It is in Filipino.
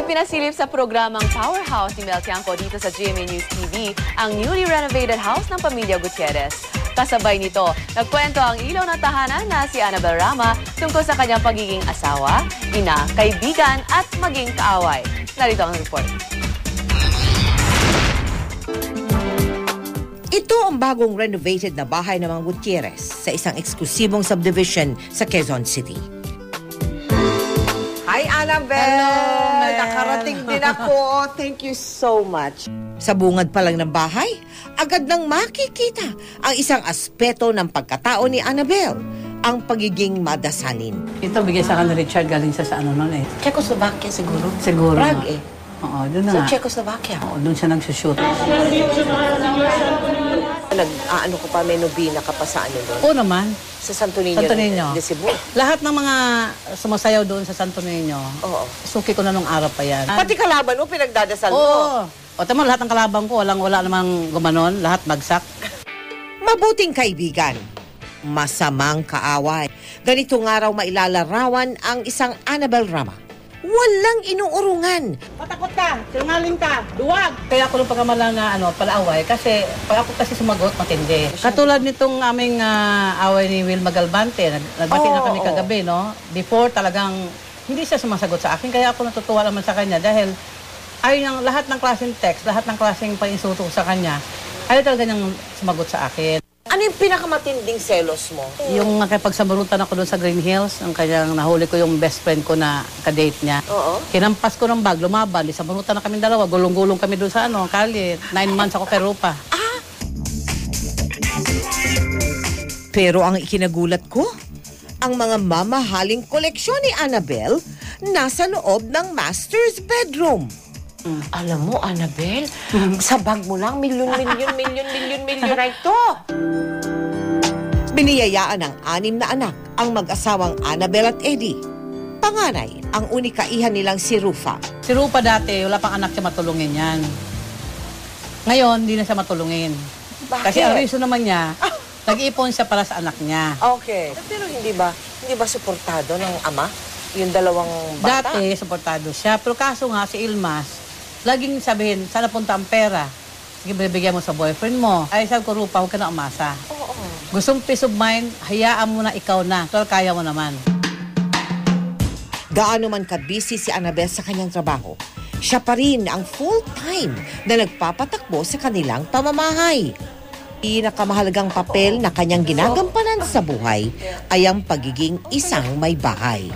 Ipinasilip sa programang Powerhouse ni Mel Tiangco dito sa GMA News TV ang newly renovated house ng pamilya Gutierrez. Kasabay nito, nagkwento ang ilaw na tahanan na si Annabel Rama tungkol sa kanyang pagiging asawa, ina, kaibigan at maging kaaway. Narito ang report. Ito ang bagong renovated na bahay ng mga Gutierrez sa isang eksklusibong subdivision sa Quezon City. Hi, Annabel! Hello, Mel. Nakarating din ako. Thank you so much. Sa bungad pa lang ng bahay, agad nang makikita ang isang aspeto ng pagkatao ni Annabel, ang pagiging madasalin. Ito bigay sa akin ni Richard galing sa ano nun eh. Czechoslovakia siguro? Siguro. Prague eh. Oo, doon na Sa nga. Czechoslovakia. Oo, doon siya nagsushoot. Nag-ano ko pa, may nobina ka pa sa ano doon? Oo naman. Sa Santo Niño. Santo Niño. De Cebu. Lahat ng mga sumasayaw doon sa Santo Niño, Oo. suki ko na nung araw pa yan. Pati kalaban mo, pinagdadasal mo. Oo. O tama, lahat ng kalabang ko, wala namang gumanon, lahat bagsak. Mabuting kaibigan, masamang kaaway. Ganitong araw mailalarawan ang isang Annabel Rama. Walang inuurungan. Patakot ka, sinungaling ka, duwag. Kaya ako nung pagkamala na palaaway kasi pag ako kasi sumagot, matindi. Katulad nitong aming away ni Will Magalbante, nagbati na kami kagabi, no? Before talagang hindi siya sumasagot sa akin, kaya ako natutuwa naman sa kanya dahil ayaw lahat ng klaseng text, lahat ng klaseng painsulto sa kanya, ayaw talaga niyang sumagot sa akin. Ano yung pinakamatinding selos mo? Yung nakipagsabarutan ako doon sa Green Hills, ang kanyang nahuli ko yung best friend ko na kadate niya. Oo. Kinampas ko ng bag, lumaban, sabarutan na kami dalawa, gulong-gulong kami doon sa kalye. 9 months ako kay Rupa. Pero ang ikinagulat ko, ang mga mamahaling koleksyon ni Annabel nasa loob ng master's bedroom. Alam mo, Annabel, sa bag mo lang, milyon na ito. Biniyayaan ng 6 na anak ang mag-asawang Annabel at Eddie. Panganay, ang unikaihan nilang si Rufa. Si Rupa dati, wala pang anak siya matulungin yan. Ngayon, hindi na siya matulungin. Bakit? Kasi ang reason naman niya, nag-iipon siya para sa anak niya. Okay. Pero hindi ba suportado ng ama? Yung dalawang bata? Dati, suportado siya. Pero kaso nga, si Ilmas, laging sabihin, sana punta ang pera. Sige, bibigyan mo sa boyfriend mo. Ay, sabi ko, Rupa, huwag ka na umasa. Oo. Gustong peace of mind, hayaan mo na ikaw na. Total, kaya mo naman. Gaano man ka-busy si Annabel sa kanyang trabaho, siya pa rin ang full-time na nagpapatakbo sa kanilang pamamahay. Pinakamahalagang papel na kanyang ginagampanan sa buhay ay ang pagiging isang may bahay.